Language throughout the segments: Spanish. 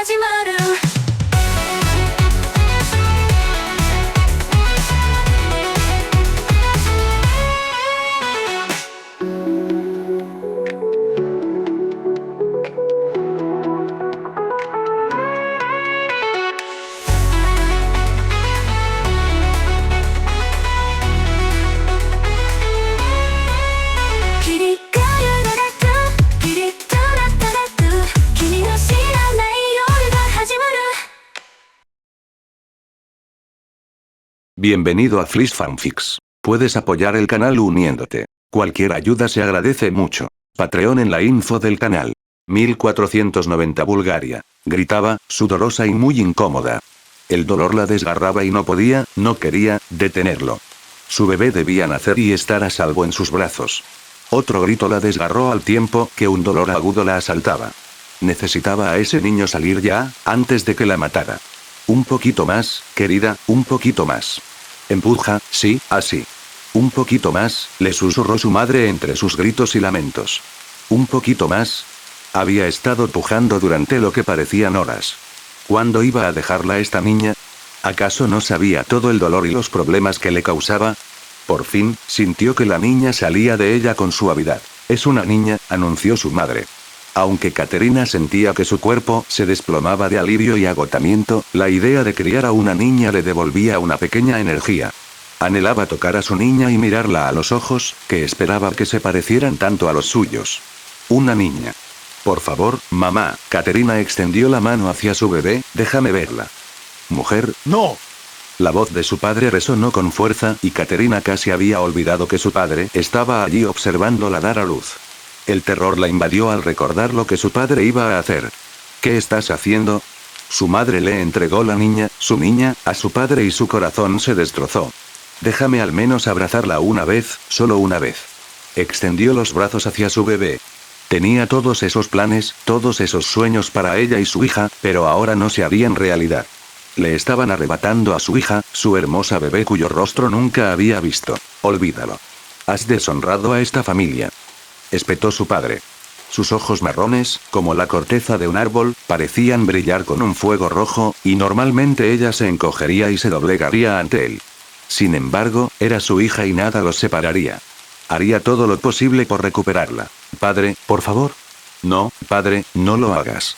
始まる キリカルララトゥキリカラタラトゥ君の知らない夜が始まる Bienvenido a Fliss Fanfics. Puedes apoyar el canal uniéndote. Cualquier ayuda se agradece mucho. Patreon en la info del canal. 1490 Bulgaria. Gritaba, sudorosa y muy incómoda. El dolor la desgarraba y no quería, detenerlo. Su bebé debía nacer y estar a salvo en sus brazos. Otro grito la desgarró al tiempo que un dolor agudo la asaltaba. Necesitaba a ese niño salir ya, antes de que la matara. Un poquito más, querida, un poquito más. Empuja, sí, así. Un poquito más, le susurró su madre entre sus gritos y lamentos. Un poquito más. Había estado pujando durante lo que parecían horas. ¿Cuándo iba a dejarla esta niña? ¿Acaso no sabía todo el dolor y los problemas que le causaba? Por fin, sintió que la niña salía de ella con suavidad. Es una niña, anunció su madre. Aunque Caterina sentía que su cuerpo se desplomaba de alivio y agotamiento, la idea de criar a una niña le devolvía una pequeña energía. Anhelaba tocar a su niña y mirarla a los ojos, que esperaba que se parecieran tanto a los suyos. Una niña. Por favor, mamá, Caterina extendió la mano hacia su bebé, déjame verla. Mujer, no. La voz de su padre resonó con fuerza y Caterina casi había olvidado que su padre estaba allí observándola dar a luz. El terror la invadió al recordar lo que su padre iba a hacer. ¿Qué estás haciendo? Su madre le entregó la niña, su niña, a su padre y su corazón se destrozó. Déjame al menos abrazarla una vez, solo una vez. Extendió los brazos hacia su bebé. Tenía todos esos planes, todos esos sueños para ella y su hija, pero ahora no se harían realidad. Le estaban arrebatando a su hija, su hermosa bebé cuyo rostro nunca había visto. Olvídalo. Has deshonrado a esta familia. Espetó su padre. Sus ojos marrones, como la corteza de un árbol, parecían brillar con un fuego rojo, y normalmente ella se encogería y se doblegaría ante él. Sin embargo, era su hija y nada los separaría. Haría todo lo posible por recuperarla. Padre, por favor. No, padre, no lo hagas.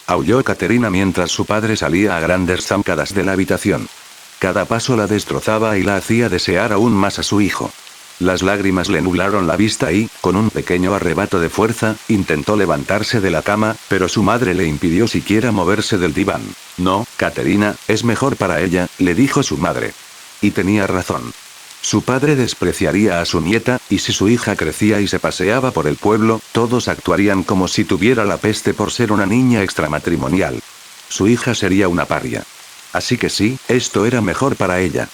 Aulló Caterina mientras su padre salía a grandes zancadas de la habitación. Cada paso la destrozaba y la hacía desear aún más a su hijo. Las lágrimas le nublaron la vista y, con un pequeño arrebato de fuerza, intentó levantarse de la cama, pero su madre le impidió siquiera moverse del diván. No, Caterina, es mejor para ella, le dijo su madre. Y tenía razón. Su padre despreciaría a su nieta, y si su hija crecía y se paseaba por el pueblo, todos actuarían como si tuviera la peste por ser una niña extramatrimonial. Su hija sería una paria. Así que sí, esto era mejor para ella.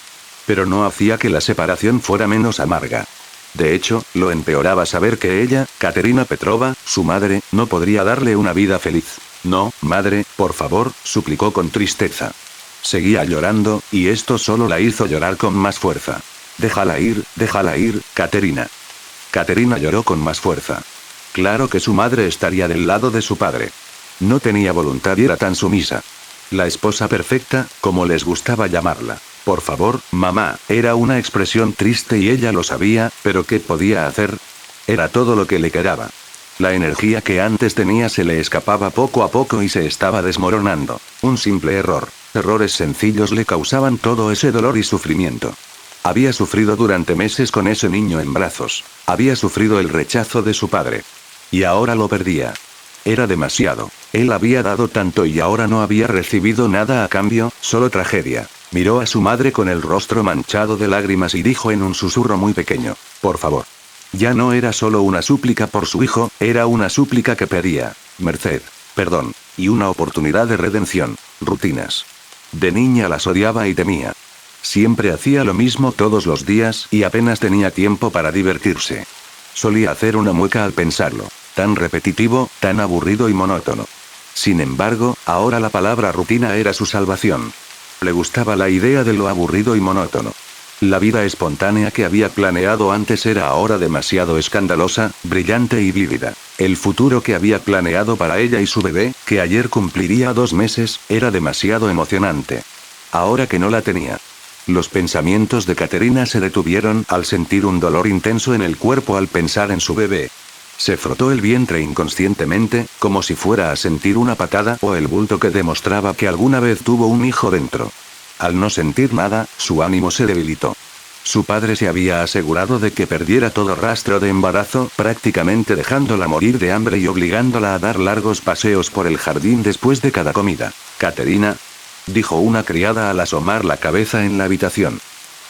Pero no hacía que la separación fuera menos amarga. De hecho, lo empeoraba saber que ella, Caterina Petrova, su madre, no podría darle una vida feliz. No, madre, por favor, suplicó con tristeza. Seguía llorando, y esto solo la hizo llorar con más fuerza. Déjala ir, Caterina. Caterina lloró con más fuerza. Claro que su madre estaría del lado de su padre. No tenía voluntad y era tan sumisa. La esposa perfecta, como les gustaba llamarla. Por favor, mamá, era una expresión triste y ella lo sabía, pero ¿qué podía hacer? Era todo lo que le quedaba. La energía que antes tenía se le escapaba poco a poco y se estaba desmoronando. Un simple error. Errores sencillos le causaban todo ese dolor y sufrimiento. Había sufrido durante meses con ese niño en brazos. Había sufrido el rechazo de su padre. Y ahora lo perdía. Era demasiado. Él había dado tanto y ahora no había recibido nada a cambio, solo tragedia. Miró a su madre con el rostro manchado de lágrimas y dijo en un susurro muy pequeño, por favor. Ya no era solo una súplica por su hijo, era una súplica que pedía merced, perdón, y una oportunidad de redención. Rutinas. De niña las odiaba y temía. Siempre hacía lo mismo todos los días y apenas tenía tiempo para divertirse. Solía hacer una mueca al pensarlo. Tan repetitivo, tan aburrido y monótono. Sin embargo, ahora la palabra rutina era su salvación. Le gustaba la idea de lo aburrido y monótono. La vida espontánea que había planeado antes era ahora demasiado escandalosa, brillante y vívida. El futuro que había planeado para ella y su bebé, que ayer cumpliría 2 meses, era demasiado emocionante. Ahora que no la tenía. Los pensamientos de Caterina se detuvieron al sentir un dolor intenso en el cuerpo al pensar en su bebé. Se frotó el vientre inconscientemente, como si fuera a sentir una patada o el bulto que demostraba que alguna vez tuvo un hijo dentro. Al no sentir nada, su ánimo se debilitó. Su padre se había asegurado de que perdiera todo rastro de embarazo, prácticamente dejándola morir de hambre y obligándola a dar largos paseos por el jardín después de cada comida. «Caterina», dijo una criada al asomar la cabeza en la habitación.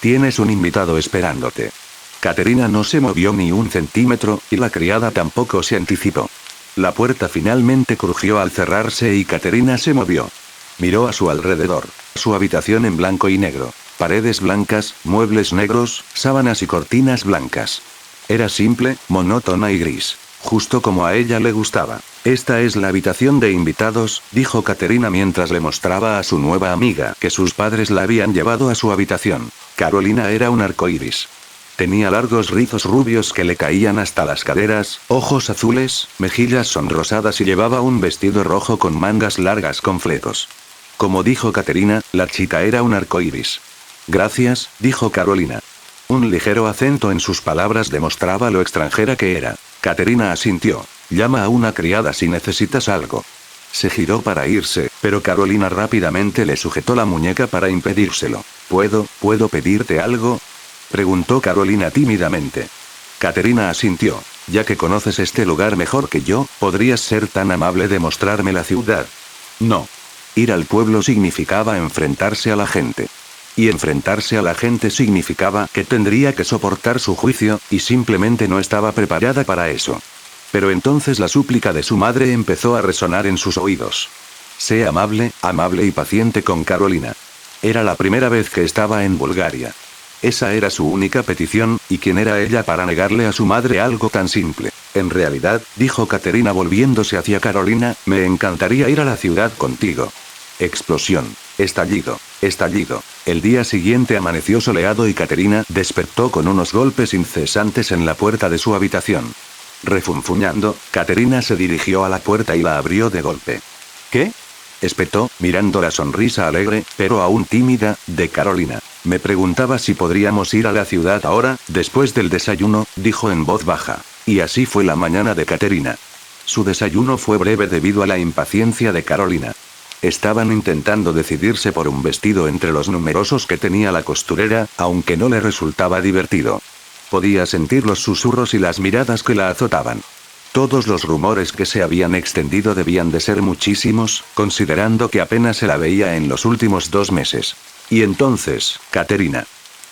«Tienes un invitado esperándote». Caterina no se movió ni un centímetro, y la criada tampoco se anticipó. La puerta finalmente crujió al cerrarse y Caterina se movió. Miró a su alrededor. Su habitación en blanco y negro. Paredes blancas, muebles negros, sábanas y cortinas blancas. Era simple, monótona y gris. Justo como a ella le gustaba. «Esta es la habitación de invitados», dijo Caterina mientras le mostraba a su nueva amiga que sus padres la habían llevado a su habitación. Carolina era un arcoíris. Tenía largos rizos rubios que le caían hasta las caderas, ojos azules, mejillas sonrosadas y llevaba un vestido rojo con mangas largas con flecos. Como dijo Caterina, la chica era un arcoíris. «Gracias», dijo Carolina. Un ligero acento en sus palabras demostraba lo extranjera que era. Caterina asintió. «Llama a una criada si necesitas algo». Se giró para irse, pero Carolina rápidamente le sujetó la muñeca para impedírselo. ¿Puedo pedirte algo?», preguntó Carolina tímidamente. Caterina asintió. «Ya que conoces este lugar mejor que yo, ¿podrías ser tan amable de mostrarme la ciudad?» No. Ir al pueblo significaba enfrentarse a la gente. Y enfrentarse a la gente significaba que tendría que soportar su juicio, y simplemente no estaba preparada para eso. Pero entonces la súplica de su madre empezó a resonar en sus oídos. «Sé amable y paciente con Carolina». Era la primera vez que estaba en Bulgaria. Esa era su única petición, y ¿quién era ella para negarle a su madre algo tan simple? «En realidad», dijo Caterina volviéndose hacia Carolina, «me encantaría ir a la ciudad contigo». Explosión. Estallido. El día siguiente amaneció soleado y Caterina despertó con unos golpes incesantes en la puerta de su habitación. Refunfuñando, Caterina se dirigió a la puerta y la abrió de golpe. «¿Qué?», espetó, mirando la sonrisa alegre, pero aún tímida, de Carolina. «Me preguntaba si podríamos ir a la ciudad ahora, después del desayuno», dijo en voz baja. Y así fue la mañana de Caterina. Su desayuno fue breve debido a la impaciencia de Carolina. Estaban intentando decidirse por un vestido entre los numerosos que tenía la costurera, aunque no le resultaba divertido. Podía sentir los susurros y las miradas que la azotaban. Todos los rumores que se habían extendido debían de ser muchísimos, considerando que apenas se la veía en los últimos 2 meses. Y entonces, Caterina.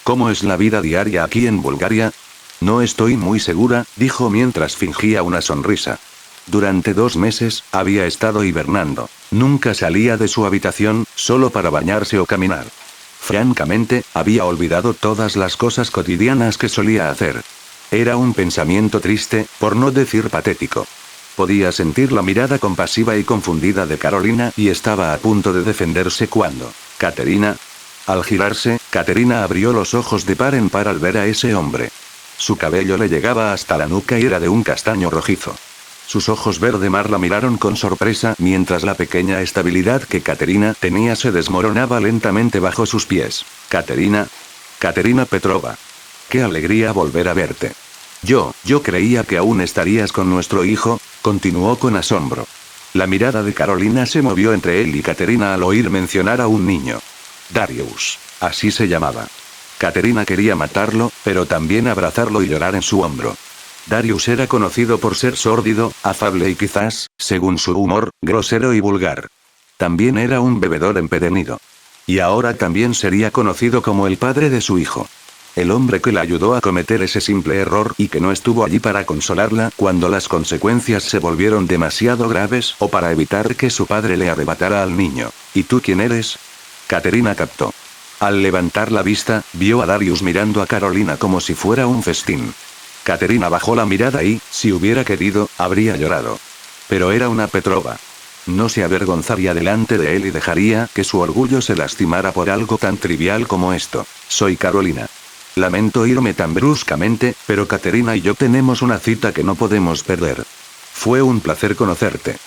¿Cómo es la vida diaria aquí en Bulgaria? «No estoy muy segura», dijo mientras fingía una sonrisa. Durante 2 meses, había estado hibernando. Nunca salía de su habitación, solo para bañarse o caminar. Francamente, había olvidado todas las cosas cotidianas que solía hacer. Era un pensamiento triste, por no decir patético. Podía sentir la mirada compasiva y confundida de Carolina y estaba a punto de defenderse cuando... «Caterina». Al girarse, Caterina abrió los ojos de par en par al ver a ese hombre. Su cabello le llegaba hasta la nuca y era de un castaño rojizo. Sus ojos verde mar la miraron con sorpresa mientras la pequeña estabilidad que Caterina tenía se desmoronaba lentamente bajo sus pies. «Caterina Petrova. Qué alegría volver a verte». Yo creía que aún estarías con nuestro hijo», continuó con asombro. La mirada de Carolina se movió entre él y Caterina al oír mencionar a un niño. Darius. Así se llamaba. Caterina quería matarlo, pero también abrazarlo y llorar en su hombro. Darius era conocido por ser sórdido, afable y quizás, según su humor, grosero y vulgar. También era un bebedor empedernido. Y ahora también sería conocido como el padre de su hijo. El hombre que la ayudó a cometer ese simple error y que no estuvo allí para consolarla cuando las consecuencias se volvieron demasiado graves o para evitar que su padre le arrebatara al niño. ¿Y tú quién eres?, Caterina captó. Al levantar la vista, vio a Darius mirando a Carolina como si fuera un festín. Caterina bajó la mirada y, si hubiera querido, habría llorado. Pero era una Petrova. No se avergonzaría delante de él y dejaría que su orgullo se lastimara por algo tan trivial como esto. «Soy Carolina». Lamento irme tan bruscamente, pero Caterina y yo tenemos una cita que no podemos perder. Fue un placer conocerte.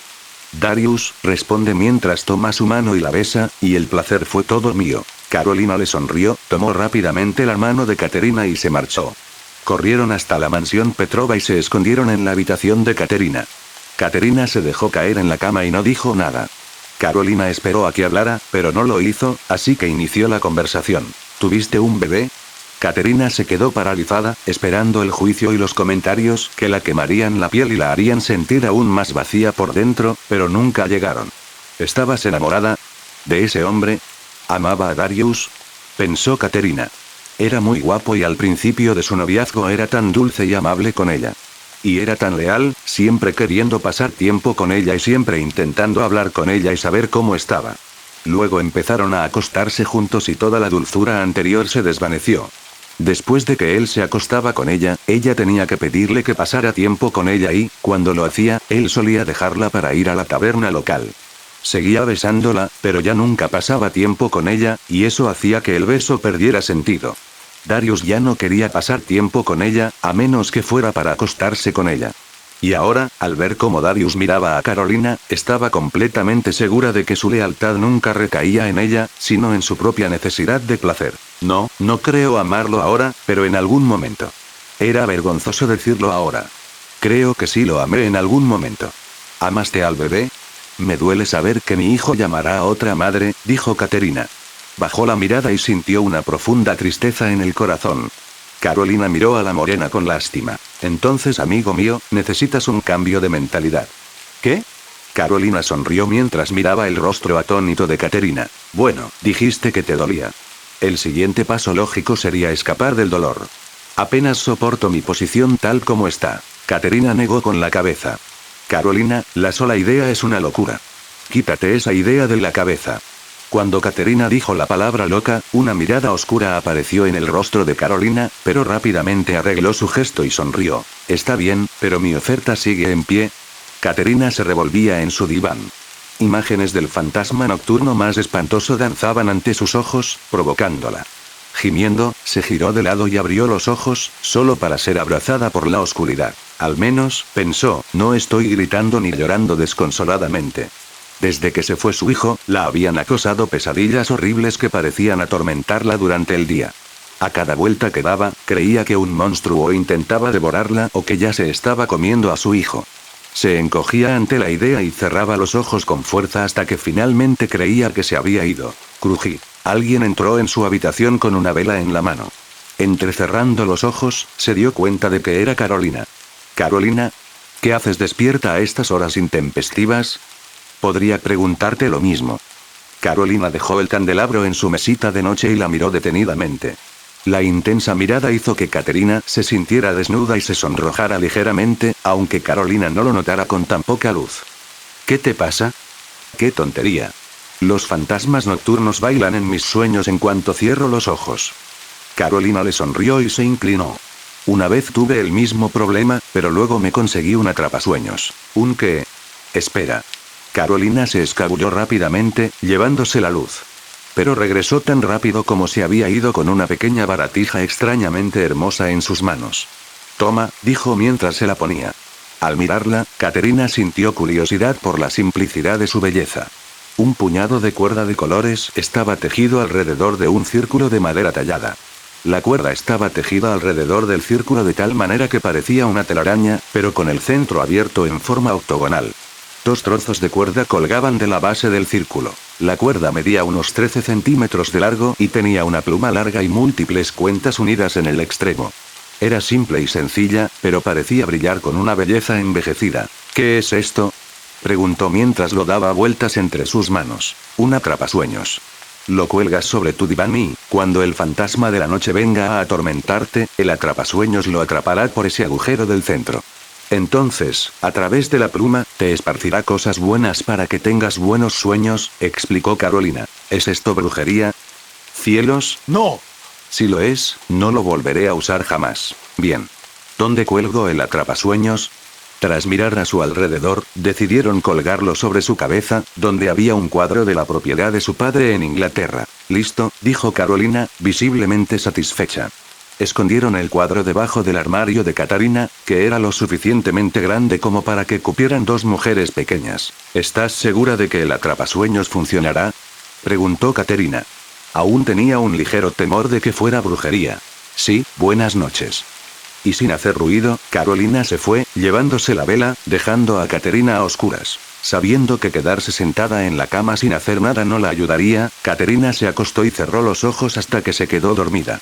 Darius, responde mientras toma su mano y la besa, y el placer fue todo mío. Carolina le sonrió, tomó rápidamente la mano de Caterina y se marchó. Corrieron hasta la mansión Petrova y se escondieron en la habitación de Caterina. Caterina se dejó caer en la cama y no dijo nada. Carolina esperó a que hablara, pero no lo hizo, así que inició la conversación. ¿Tuviste un bebé? Caterina se quedó paralizada, esperando el juicio y los comentarios que la quemarían la piel y la harían sentir aún más vacía por dentro, pero nunca llegaron. ¿Estabas enamorada de ese hombre? ¿Amaba a Darius? Pensó Caterina. Era muy guapo y al principio de su noviazgo era tan dulce y amable con ella. Y era tan leal, siempre queriendo pasar tiempo con ella y siempre intentando hablar con ella y saber cómo estaba. Luego empezaron a acostarse juntos y toda la dulzura anterior se desvaneció. Después de que él se acostaba con ella tenía que pedirle que pasara tiempo con ella y, cuando lo hacía, él solía dejarla para ir a la taberna local. Seguía besándola, pero ya nunca pasaba tiempo con ella, y eso hacía que el beso perdiera sentido. Darius ya no quería pasar tiempo con ella, a menos que fuera para acostarse con ella. Y ahora, al ver cómo Darius miraba a Carolina, estaba completamente segura de que su lealtad nunca recaía en ella, sino en su propia necesidad de placer. No creo amarlo ahora, pero en algún momento. Era vergonzoso decirlo ahora. Creo que sí lo amé en algún momento. ¿Amaste al bebé? Me duele saber que mi hijo llamará a otra madre, dijo Caterina. Bajó la mirada y sintió una profunda tristeza en el corazón. Carolina miró a la morena con lástima. Entonces, amigo mío, necesitas un cambio de mentalidad. ¿Qué? Carolina sonrió mientras miraba el rostro atónito de Caterina. Bueno, dijiste que te dolía. El siguiente paso lógico sería escapar del dolor. Apenas soporto mi posición tal como está. Caterina negó con la cabeza. Carolina, la sola idea es una locura. Quítate esa idea de la cabeza. Cuando Caterina dijo la palabra loca, una mirada oscura apareció en el rostro de Carolina, pero rápidamente arregló su gesto y sonrió. Está bien, pero mi oferta sigue en pie. Caterina se revolvía en su diván. Imágenes del fantasma nocturno más espantoso danzaban ante sus ojos, provocándola. Gimiendo, se giró de lado y abrió los ojos, solo para ser abrazada por la oscuridad. Al menos, pensó, no estoy gritando ni llorando desconsoladamente. Desde que se fue su hijo, la habían acosado pesadillas horribles que parecían atormentarla durante el día. A cada vuelta que daba, creía que un monstruo intentaba devorarla o que ya se estaba comiendo a su hijo. Se encogía ante la idea y cerraba los ojos con fuerza hasta que finalmente creía que se había ido. Crují. Alguien entró en su habitación con una vela en la mano. Entrecerrando los ojos, se dio cuenta de que era Carolina. «Carolina, ¿qué haces despierta a estas horas intempestivas?» Podría preguntarte lo mismo. Carolina dejó el candelabro en su mesita de noche y la miró detenidamente. La intensa mirada hizo que Caterina se sintiera desnuda y se sonrojara ligeramente, aunque Carolina no lo notara con tan poca luz. ¿Qué te pasa? ¡Qué tontería! Los fantasmas nocturnos bailan en mis sueños en cuanto cierro los ojos. Carolina le sonrió y se inclinó. Una vez tuve el mismo problema, pero luego me conseguí un atrapasueños. ¿Un qué? Espera. Carolina se escabulló rápidamente, llevándose la luz. Pero regresó tan rápido como se había ido con una pequeña baratija extrañamente hermosa en sus manos. Toma, dijo mientras se la ponía. Al mirarla, Caterina sintió curiosidad por la simplicidad de su belleza. Un puñado de cuerda de colores estaba tejido alrededor de un círculo de madera tallada. La cuerda estaba tejida alrededor del círculo de tal manera que parecía una telaraña, pero con el centro abierto en forma octogonal. 2 trozos de cuerda colgaban de la base del círculo. La cuerda medía unos 13 centímetros de largo y tenía una pluma larga y múltiples cuentas unidas en el extremo. Era simple y sencilla, pero parecía brillar con una belleza envejecida. ¿Qué es esto?, preguntó mientras lo daba vueltas entre sus manos. Un atrapasueños. Lo cuelgas sobre tu diván y, cuando el fantasma de la noche venga a atormentarte, el atrapasueños lo atrapará por ese agujero del centro. Entonces, a través de la pluma, te esparcirá cosas buenas para que tengas buenos sueños, explicó Carolina. ¿Es esto brujería? ¿Cielos? ¡No! Si lo es, no lo volveré a usar jamás. Bien. ¿Dónde cuelgo el atrapasueños? Tras mirar a su alrededor, decidieron colgarlo sobre su cabeza, donde había un cuadro de la propiedad de su padre en Inglaterra. Listo, dijo Carolina, visiblemente satisfecha. Escondieron el cuadro debajo del armario de Katarina, que era lo suficientemente grande como para que cupieran dos mujeres pequeñas. ¿Estás segura de que el atrapasueños funcionará?, preguntó Katarina. Aún tenía un ligero temor de que fuera brujería. Sí, buenas noches. Y sin hacer ruido, Carolina se fue, llevándose la vela, dejando a Katarina a oscuras. Sabiendo que quedarse sentada en la cama sin hacer nada no la ayudaría, Katarina se acostó y cerró los ojos hasta que se quedó dormida.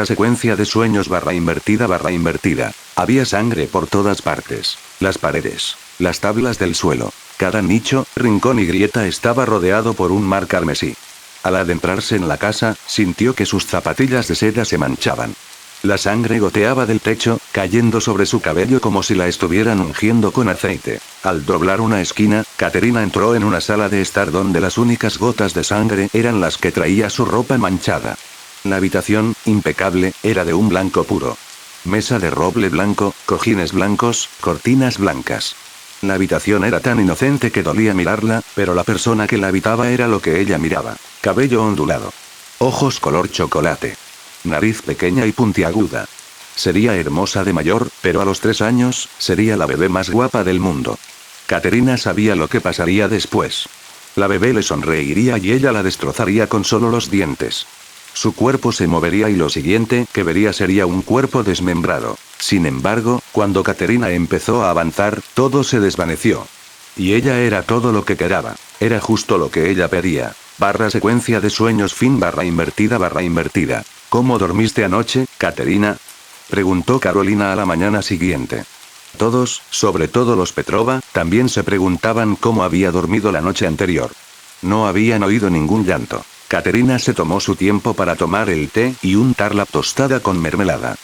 Secuencia de sueños invertida. Había sangre por todas partes. Las paredes, las tablas del suelo, cada nicho, rincón y grieta estaba rodeado por un mar carmesí. Al adentrarse en la casa, sintió que sus zapatillas de seda se manchaban. La sangre goteaba del techo, cayendo sobre su cabello como si la estuvieran ungiendo con aceite. Al doblar una esquina, Katarina entró en una sala de estar donde las únicas gotas de sangre eran las que traía su ropa manchada. La habitación, impecable, era de un blanco puro. Mesa de roble blanco, cojines blancos, cortinas blancas. La habitación era tan inocente que dolía mirarla, pero la persona que la habitaba era lo que ella miraba. Cabello ondulado. Ojos color chocolate. Nariz pequeña y puntiaguda. Sería hermosa de mayor, pero a los 3 años, sería la bebé más guapa del mundo. Katarina sabía lo que pasaría después. La bebé le sonreiría y ella la destrozaría con solo los dientes. Su cuerpo se movería y lo siguiente que vería sería un cuerpo desmembrado. Sin embargo, cuando Katarina empezó a avanzar, todo se desvaneció. Y ella era todo lo que quedaba. Era justo lo que ella pedía. Secuencia de sueños invertida. ¿Cómo dormiste anoche, Katarina?, preguntó Carolina a la mañana siguiente. Todos, sobre todo los Petrova, también se preguntaban cómo había dormido la noche anterior. No habían oído ningún llanto. Katarina se tomó su tiempo para tomar el té y untar la tostada con mermelada.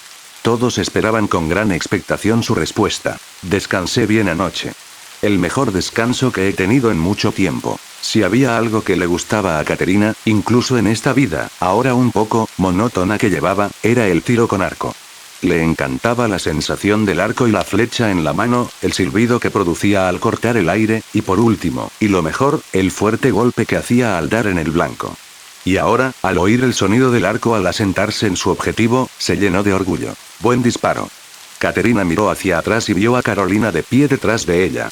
Todos esperaban con gran expectación su respuesta. Descansé bien anoche. El mejor descanso que he tenido en mucho tiempo. Si había algo que le gustaba a Katarina, incluso en esta vida, ahora un poco monótona que llevaba, era el tiro con arco. Le encantaba la sensación del arco y la flecha en la mano, el silbido que producía al cortar el aire, y por último, y lo mejor, el fuerte golpe que hacía al dar en el blanco. Y ahora, al oír el sonido del arco al asentarse en su objetivo, se llenó de orgullo. Buen disparo. Katarina miró hacia atrás y vio a Carolina de pie detrás de ella.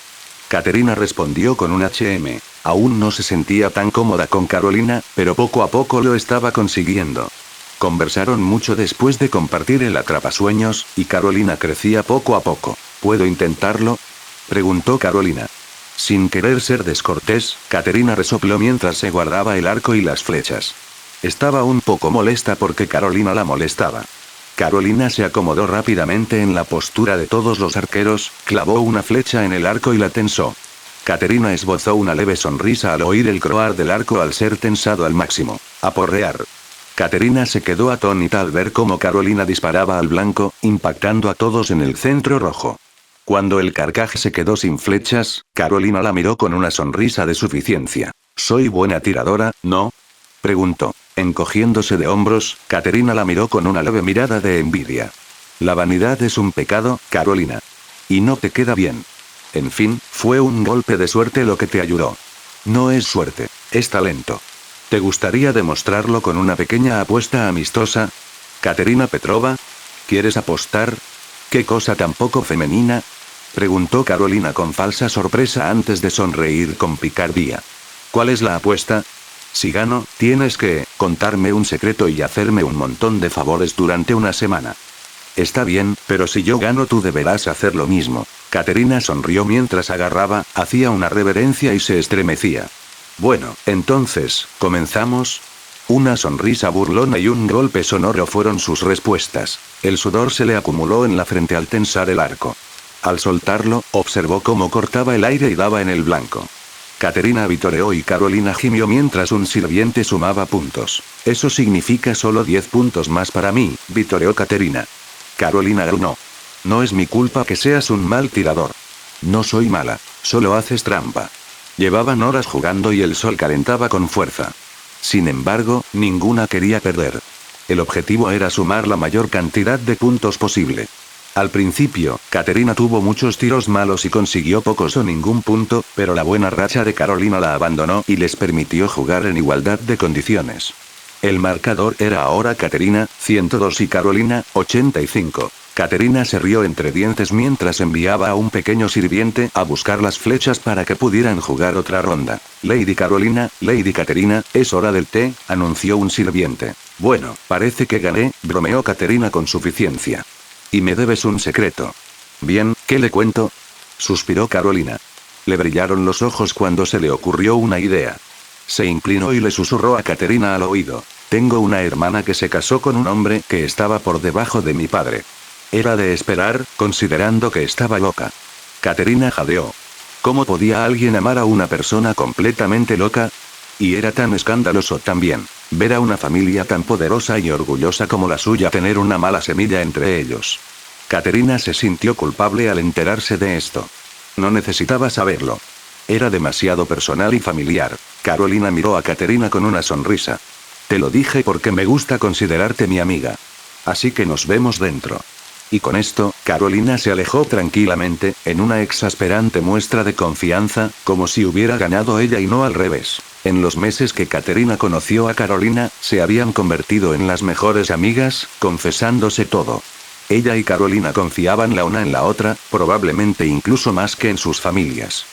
Katarina respondió con un HM. Aún no se sentía tan cómoda con Carolina, pero poco a poco lo estaba consiguiendo. Conversaron mucho después de compartir el atrapasueños, y Carolina crecía poco a poco. ¿Puedo intentarlo?, preguntó Carolina. Sin querer ser descortés, Katarina resopló mientras se guardaba el arco y las flechas. Estaba un poco molesta porque Carolina la molestaba. Carolina se acomodó rápidamente en la postura de todos los arqueros, clavó una flecha en el arco y la tensó. Katarina esbozó una leve sonrisa al oír el croar del arco al ser tensado al máximo. Aporrear. Katarina se quedó atónita al ver cómo Carolina disparaba al blanco, impactando a todos en el centro rojo. Cuando el carcaj se quedó sin flechas, Carolina la miró con una sonrisa de suficiencia. ¿Soy buena tiradora, no?, preguntó. Encogiéndose de hombros, Katarina la miró con una leve mirada de envidia. La vanidad es un pecado, Carolina. Y no te queda bien. En fin, fue un golpe de suerte lo que te ayudó. No es suerte, es talento. ¿Te gustaría demostrarlo con una pequeña apuesta amistosa? Katarina Petrova, ¿quieres apostar? ¿Qué cosa tan poco femenina?, preguntó Carolina con falsa sorpresa antes de sonreír con picardía. ¿Cuál es la apuesta? Si gano, tienes que contarme un secreto y hacerme un montón de favores durante una semana. Está bien, pero si yo gano tú deberás hacer lo mismo. Katarina sonrió mientras hacía una reverencia y se estremecía. Bueno, entonces, ¿comenzamos? Una sonrisa burlona y un golpe sonoro fueron sus respuestas. El sudor se le acumuló en la frente al tensar el arco. Al soltarlo, observó cómo cortaba el aire y daba en el blanco. Katarina vitoreó y Carolina gimió mientras un sirviente sumaba puntos. Eso significa solo 10 puntos más para mí, vitoreó Katarina. Carolina gruñó. No es mi culpa que seas un mal tirador. No soy mala, solo haces trampa. Llevaban horas jugando y el sol calentaba con fuerza. Sin embargo, ninguna quería perder. El objetivo era sumar la mayor cantidad de puntos posible. Al principio, Katarina tuvo muchos tiros malos y consiguió pocos o ningún punto, pero la buena racha de Carolina la abandonó y les permitió jugar en igualdad de condiciones. El marcador era ahora Caterina, 102 y Carolina, 85. Caterina se rió entre dientes mientras enviaba a un pequeño sirviente a buscar las flechas para que pudieran jugar otra ronda. Lady Carolina, Lady Caterina, es hora del té, anunció un sirviente. Bueno, parece que gané, bromeó Caterina con suficiencia. Y me debes un secreto. Bien, ¿qué le cuento? Suspiró Carolina. Le brillaron los ojos cuando se le ocurrió una idea. Se inclinó y le susurró a Caterina al oído. Tengo una hermana que se casó con un hombre que estaba por debajo de mi padre. Era de esperar, considerando que estaba loca. Caterina jadeó. ¿Cómo podía alguien amar a una persona completamente loca? Y era tan escandaloso también. Ver a una familia tan poderosa y orgullosa como la suya tener una mala semilla entre ellos. Caterina se sintió culpable al enterarse de esto. No necesitaba saberlo. Era demasiado personal y familiar. Carolina miró a Caterina con una sonrisa. Te lo dije porque me gusta considerarte mi amiga. Así que nos vemos dentro. Y con esto, Carolina se alejó tranquilamente, en una exasperante muestra de confianza, como si hubiera ganado ella y no al revés. En los meses que Caterina conoció a Carolina, se habían convertido en las mejores amigas, confesándose todo. Ella y Carolina confiaban la una en la otra, probablemente incluso más que en sus familias.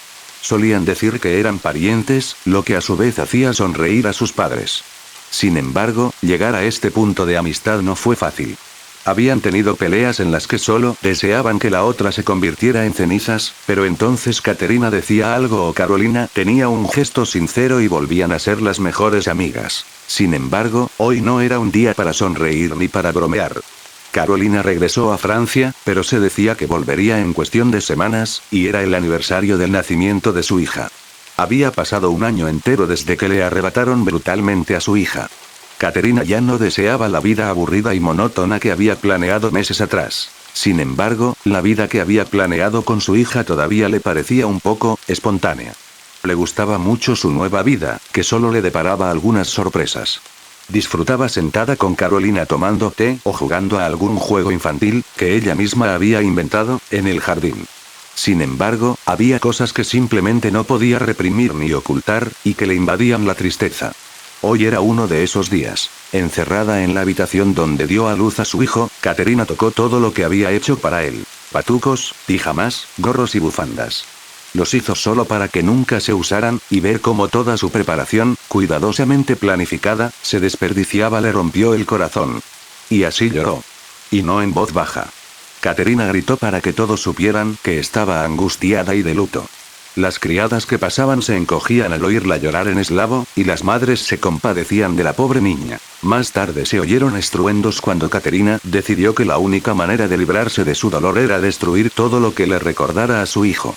Solían decir que eran parientes, lo que a su vez hacía sonreír a sus padres. Sin embargo, llegar a este punto de amistad no fue fácil. Habían tenido peleas en las que solo deseaban que la otra se convirtiera en cenizas, pero entonces Caterina decía algo o Carolina tenía un gesto sincero y volvían a ser las mejores amigas. Sin embargo, hoy no era un día para sonreír ni para bromear. Carolina regresó a Francia, pero se decía que volvería en cuestión de semanas, y era el aniversario del nacimiento de su hija. Había pasado un año entero desde que le arrebataron brutalmente a su hija. Caterina ya no deseaba la vida aburrida y monótona que había planeado meses atrás. Sin embargo, la vida que había planeado con su hija todavía le parecía un poco espontánea. Le gustaba mucho su nueva vida, que solo le deparaba algunas sorpresas. Disfrutaba sentada con Carolina tomando té o jugando a algún juego infantil, que ella misma había inventado, en el jardín. Sin embargo, había cosas que simplemente no podía reprimir ni ocultar, y que le invadían la tristeza. Hoy era uno de esos días. Encerrada en la habitación donde dio a luz a su hijo, Caterina tocó todo lo que había hecho para él. Patucos, pijamas, gorros y bufandas. Los hizo solo para que nunca se usaran, y ver cómo toda su preparación, cuidadosamente planificada, se desperdiciaba le rompió el corazón. Y así lloró. Y no en voz baja. Caterina gritó para que todos supieran que estaba angustiada y de luto. Las criadas que pasaban se encogían al oírla llorar en eslavo, y las madres se compadecían de la pobre niña. Más tarde se oyeron estruendos cuando Caterina decidió que la única manera de librarse de su dolor era destruir todo lo que le recordara a su hijo.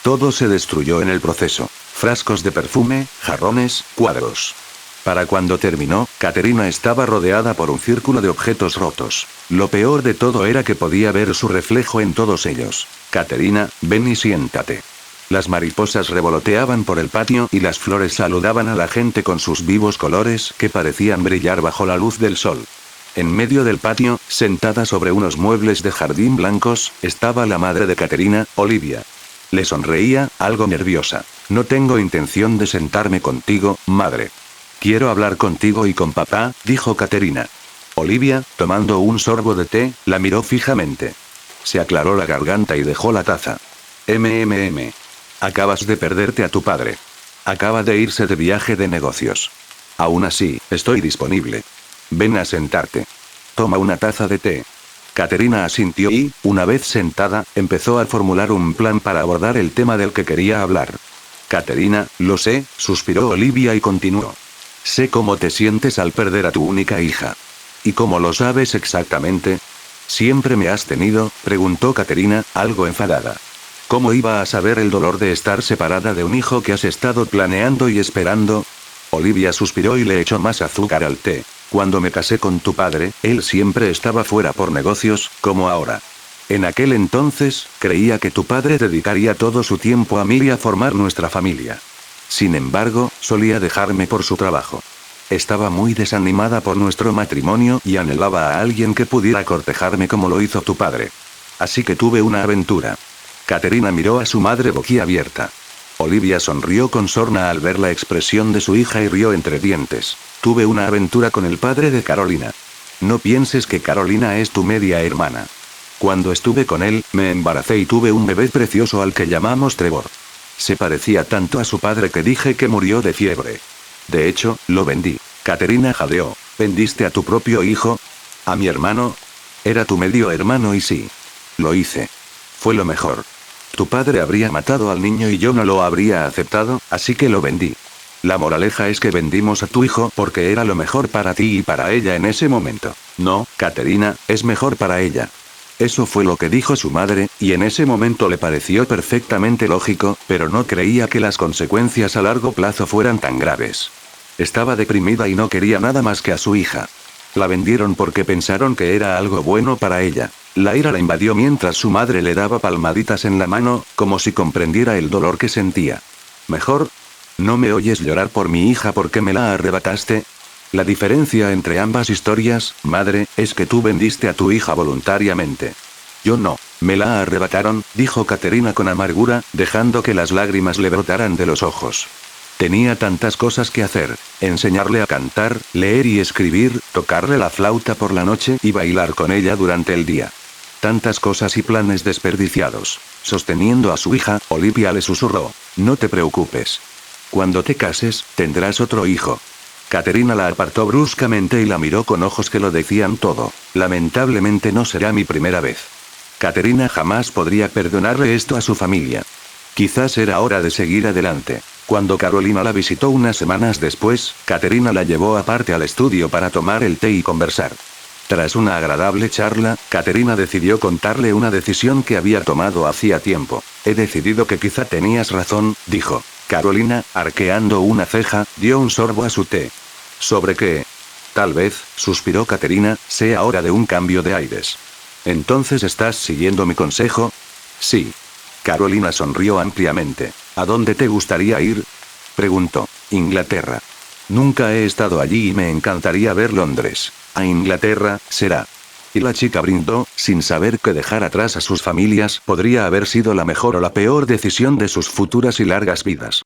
Todo se destruyó en el proceso. Frascos de perfume, jarrones, cuadros. Para cuando terminó, Caterina estaba rodeada por un círculo de objetos rotos. Lo peor de todo era que podía ver su reflejo en todos ellos. Caterina, ven y siéntate. Las mariposas revoloteaban por el patio y las flores saludaban a la gente con sus vivos colores que parecían brillar bajo la luz del sol. En medio del patio, sentada sobre unos muebles de jardín blancos, estaba la madre de Caterina, Olivia. Le sonreía, algo nerviosa. No tengo intención de sentarme contigo, madre. Quiero hablar contigo y con papá, dijo Caterina. Olivia, tomando un sorbo de té, la miró fijamente. Se aclaró la garganta y dejó la taza. Acabas de perderte a tu padre. Acaba de irse de viaje de negocios. Aún así, estoy disponible. Ven a sentarte. Toma una taza de té. Caterina asintió y, una vez sentada, empezó a formular un plan para abordar el tema del que quería hablar. Caterina, lo sé, suspiró Olivia y continuó. Sé cómo te sientes al perder a tu única hija. ¿Y cómo lo sabes exactamente? ¿Siempre me has tenido?, preguntó Caterina, algo enfadada. ¿Cómo iba a saber el dolor de estar separada de un hijo que has estado planeando y esperando? Olivia suspiró y le echó más azúcar al té. Cuando me casé con tu padre, él siempre estaba fuera por negocios, como ahora. En aquel entonces, creía que tu padre dedicaría todo su tiempo a mí y a formar nuestra familia. Sin embargo, solía dejarme por su trabajo. Estaba muy desanimada por nuestro matrimonio y anhelaba a alguien que pudiera cortejarme como lo hizo tu padre. Así que tuve una aventura. Caterina miró a su madre boquiabierta. Olivia sonrió con sorna al ver la expresión de su hija y rió entre dientes. Tuve una aventura con el padre de Carolina. No pienses que Carolina es tu media hermana. Cuando estuve con él, me embaracé y tuve un bebé precioso al que llamamos Trevor. Se parecía tanto a su padre que dije que murió de fiebre. De hecho, lo vendí. Caterina jadeó. ¿Vendiste a tu propio hijo? ¿A mi hermano? Era tu medio hermano y sí. Lo hice. Fue lo mejor. Tu padre habría matado al niño y yo no lo habría aceptado, así que lo vendí. La moraleja es que vendimos a tu hijo porque era lo mejor para ti y para ella en ese momento. No, Caterina, es mejor para ella. Eso fue lo que dijo su madre, y en ese momento le pareció perfectamente lógico, pero no creía que las consecuencias a largo plazo fueran tan graves. Estaba deprimida y no quería nada más que a su hija. La vendieron porque pensaron que era algo bueno para ella. La ira la invadió mientras su madre le daba palmaditas en la mano, como si comprendiera el dolor que sentía. ¿Mejor? ¿No me oyes llorar por mi hija porque me la arrebataste? La diferencia entre ambas historias, madre, es que tú vendiste a tu hija voluntariamente. Yo no. Me la arrebataron, dijo Caterina con amargura, dejando que las lágrimas le brotaran de los ojos. Tenía tantas cosas que hacer: enseñarle a cantar, leer y escribir, tocarle la flauta por la noche y bailar con ella durante el día. Tantas cosas y planes desperdiciados. Sosteniendo a su hija, Olivia le susurró: no te preocupes. Cuando te cases, tendrás otro hijo. Caterina la apartó bruscamente y la miró con ojos que lo decían todo. Lamentablemente no será mi primera vez. Caterina jamás podría perdonarle esto a su familia. Quizás era hora de seguir adelante. Cuando Carolina la visitó unas semanas después, Caterina la llevó aparte al estudio para tomar el té y conversar. Tras una agradable charla, Caterina decidió contarle una decisión que había tomado hacía tiempo. He decidido que quizá tenías razón, dijo. Carolina, arqueando una ceja, dio un sorbo a su té. ¿Sobre qué? Tal vez, suspiró Caterina, sea hora de un cambio de aires. ¿Entonces estás siguiendo mi consejo? Sí. Carolina sonrió ampliamente. ¿A dónde te gustaría ir? Preguntó. Inglaterra. Nunca he estado allí y me encantaría ver Londres. A Inglaterra, será. Y la chica brindó, sin saber que dejar atrás a sus familias podría haber sido la mejor o la peor decisión de sus futuras y largas vidas.